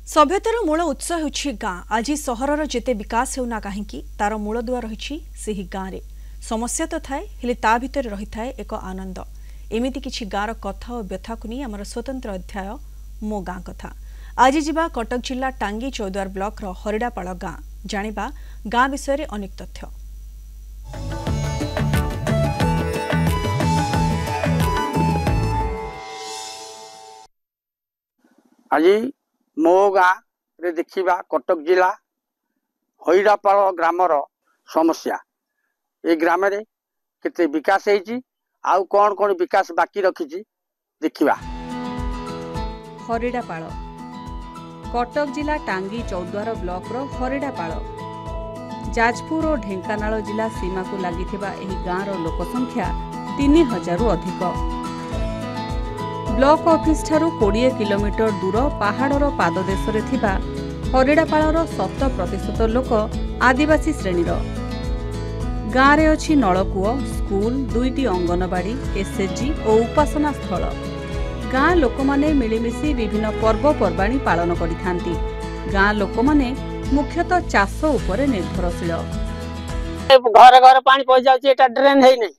सभ्यतार मूल उत्स होछि गाँ। आज सहरर जेते विकास हेउना काहेकि तार मूलदुआ रहिछि सेही गाँरे। समस्या तो थाए हेले ता भितर रही थाए एक आनंद। एमिति किछि गाँर कथा और व्यथा को नहीं आमर स्वतंत्र अध्याय मो गाँ कथा। आज जिबा कटक जिला टांगी चौद्वार ब्लॉक रो हरिडापाड़ गाँ जानिबा गाँ विषय रे अनेक तथ्य। आज मो गाँ रे देखिबा कटक जिला हरिडापाड़ ग्रामर समस्या। ए ग्राम रे केते विकास हेछि आउ कोन कोन विकास बाकी रखिछि देखिबा। हरिडापाड़ कटक जिला टांगी चौद्वार ब्लॉक रो हरिडापाड़ जाजपुर और ढेंकानाल जिला सीमा को लागिथिबा एही गाँ रो लोक संख्या 3000 रु अधिक। ब्लॉक ऑफिस ठारू 20 किलोमीटर दूर पहाड़र पाददेश रे थिबा हरिडापाड़ 70% लोक आदिवासी श्रेणीर। गाँ रे अछि नलकूଅ, स्कूल, 2टी अंगनवाड़ी, एसएचजी और उपासना स्थल। गाँ लोक माने मिलिमिशि विभिन्न पर्वपर्वाणी पालन करिथांती। गाँ लोक माने मुख्यतः चाष उपरे निर्भरशील। घर घर पानी पहुंच जाउची, एटा ड्रेन हेइ नै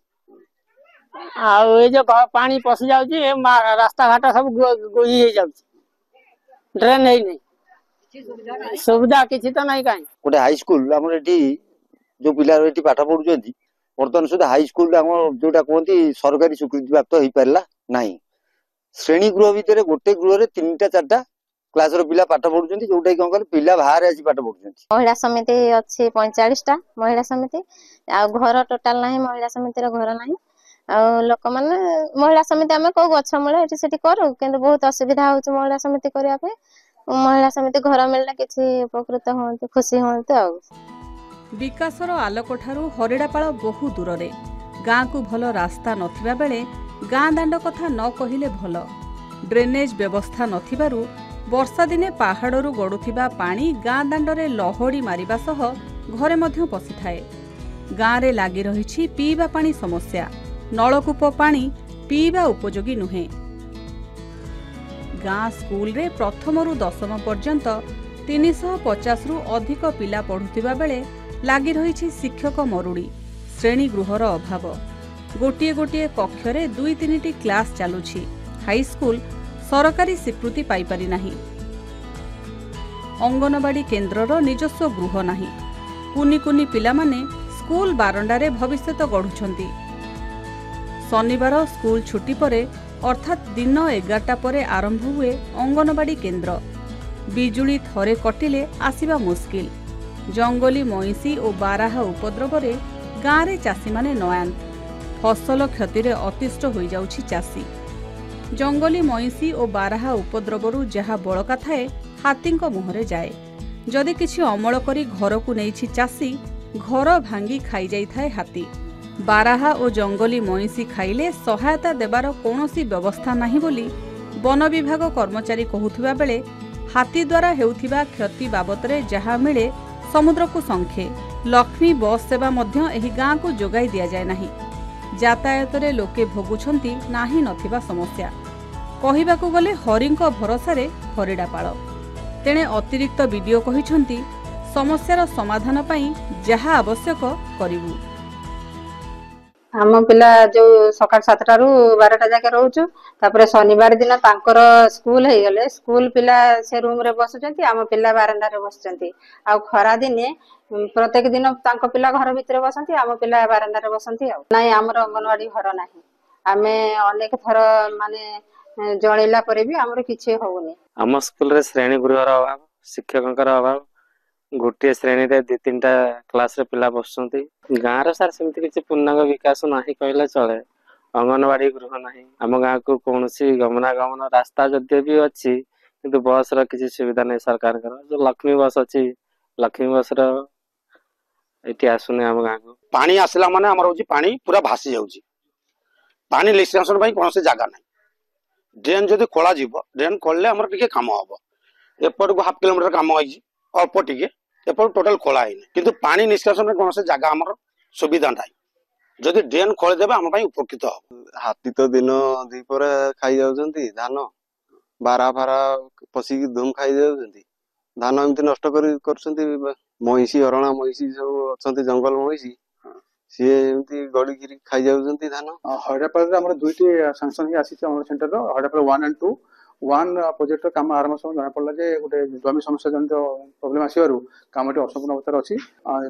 आ ए जो पानी पसी जाउची, रास्ता घाट सब गोई हे जाउची, ड्रेन हेइ नै, सुविधा किछि त नै। काई गोटे हाई स्कूल हमर एठी जो पिला एठी पाठ पढुचंती वर्तमान सुधा हाई स्कूल हम जोटा कहंती सरकारी स्वीकृति प्राप्त हेइ परला नै। श्रेणी गृह भितर गोटे गृह रे 3टा 4टा क्लास रो पिला पाठ पढुचंती, जोटा कि कहल पिला बाहर आसी पाठ पढुचंती। महिला समिति अछि 45टा महिला समिति आ घर टोटल नाही। महिला समिति रो घर नाही आ लोक माने महिला समिति आमे को गछ मूले एठी सेठी करू, किंतु बहुत असुविधा होउछ महिला समिति करिया पे। महिला समिति घर मिलला किछि उपकृत होंते, खुशी होंते। आ विकासर आलोकठारू हरिडापाड़ बहु दूर रे। गाँ को भल रास्ता नथिबा बेले गाँ दांड कथा न कहिले भल। ड्रेनेज व्यवस्था नथिबारु वर्षा दिने पहाड़रू गड़ुथिबा पानी गाँ दांडरे लहड़ी मारिबा सह घरे मध्य पसी थाए। गाँ रे लागी रहिछि पीवा पानी समस्या। नलकूप पानी पीवा उपयोगी नुहे। गाँ स्कूल रे प्रथम रु 10म पर्यंत 350 रु अधिक पिला पढ़ुथिबा बेले लागी रहिछि शिक्षक मरुड़ी, श्रेणी गृहर अभाव। गोटिए गोटिए कक्षरे 2-3टी क्लास चालुछि। हाई स्कूल सरकारी स्वीकृति पाई पारि नाही। अंगनवाड़ी केन्द्रर निजस्व गृह नाही। कुनी कुनी पिला माने स्कूल बारंडारे भविष्यत गढ़ुछंती। शनिवार स्कूल छुट्टी परे अर्थात दिन 11टा परे आरंभ हुए अंगनवाड़ी केन्द्र। बिजुली थरे कटिले आसिबा मुस्किल। जंगली मईसी और बाराहा उपद्रव रे गाँ रे चाषी माने नयांत। फसल क्षति अतिष्ट हो जाउछि चाषी। जंगली मईसी और बाराहा उपद्रवरु जहा बड़का थाए हाथींक मुहरे जाए। जदि किछि अमल करी घर को नेइछि चाषी, घर भांगी खाई जाई थाए हाथी। बाराहा और जंगली मईसी खाइले सहायता देबार कौनसी व्यवस्था नाही बोली वन विभाग कर्मचारी कहुथिबा बेले हाथी द्वारा हेउथिबा क्षति बाबतरे जहा मिले समुद्र को संखे। लक्ष्मी बस सेवा मध्य एही गाँ को जोगाई दिया जाए नाही। यातायात रे लोके भोगुछंती नाही नथिबा समस्या। कहिबाकू गले हरिंक भरोसा रे हरिडापाड़। तेणे अतिरिक्त वीडियो कहिछंती समस्यार समाधान पई जहा आवश्यक करिवु। आम पिला जो सकाळ 7टा रु 12टा जाके रहउछु। तापरे शनिवार दिन तांकर स्कूल हे गले, स्कूल पिला से रूम रे बसुचंती, आम पिला बारंडा रे बसुचंती। आ खरा दिने प्रत्येक दिन तांको पिला घर भितरे बसंती, आम पिला बारंडा रे बसंती। आ नाही हमर अंगनवाड़ी घर नाही। आमे अनेक थर माने जळेला परे भी हमर किछे होउनी। आम स्कूल रे श्रेणी गृहर अभाव, शिक्षकंकर अभाव। गोटे श्रेणी रे 2-3टा क्लास रे पिला बसुचंती। गाँ रे सार सेमति किछि पूर्णांग विकास नाही कहले चले। अंगनवाड़ी गृह नाही। आम गाँ को कोनोसी गमनागमन रास्ता जदि भी अछि, किंतु बस रा किछि सुविधा नै सरकार कर। जो लक्ष्मी बस अछि, लक्ष्मी बस रा एठी आसुने आम गाँ को। पानी आसला माने हमर होची पानी पूरा भासी जाउची। पानी निष्कासन भाई कोनोसी जागा नै। ड्रेन जदि खोला जीवो, ड्रेन खोलले हमर टिके काम हबो। एपट को हाफ किलोमीटर काम होइची, अल्प टिके एपट टोटल खोला हैनी, किंतु पानी निष्कासन रे कोनोसी जागा हमर सुविधा नै। जदि ड्रेन खोले देबा हम भाई उपकृत हो। हाथी तो दिन दी परे खाई जाउचंती धान, बारा फारा पसी धूम खाई जाउचंती। धान एमती नष्ट महिषी हरणा महिषी सब अच्छा जंगल महिषी सी एमती गड़िकी खाई जाऊँ धान। हरियापाल आम दुईटी सांसन आसी सेंटर हरियापाल 1 and 2 1 प्रोजेक्ट काम आरंभ समय जना पड़ा जे गोटे जमी समस्या जनित प्रोब्लेम आसवर कमटी असंपूर्ण अवस्था अच्छी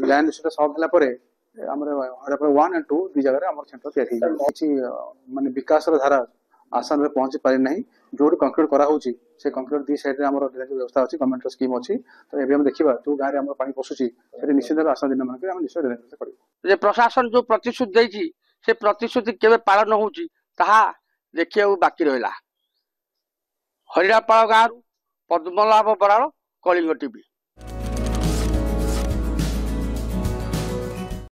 लैंड से सल्व है हरियापाल 1 and 2 दुई जगह आम सेंटर या मानने विकास धारा आसान में पहुंची पारि ना जो कंक्रीट कराऊँ से कंक्रीट दी साइड में ड्रेनेज व्यवस्था अच्छी गवर्नमेंट स्कीम अच्छी तो ये देखा जो गाँव में पानी पशुची निश्चित भाव आसान दिन में निश्चय ड्रेनेज कर प्रशासन जो प्रतिश्रुति देती से प्रतिश्रुति केवे पालन होउची ताहा देखिए बाकी रहा। हरियापाल गाँव पद्मनाभ बराड़ कलिंग टीवी।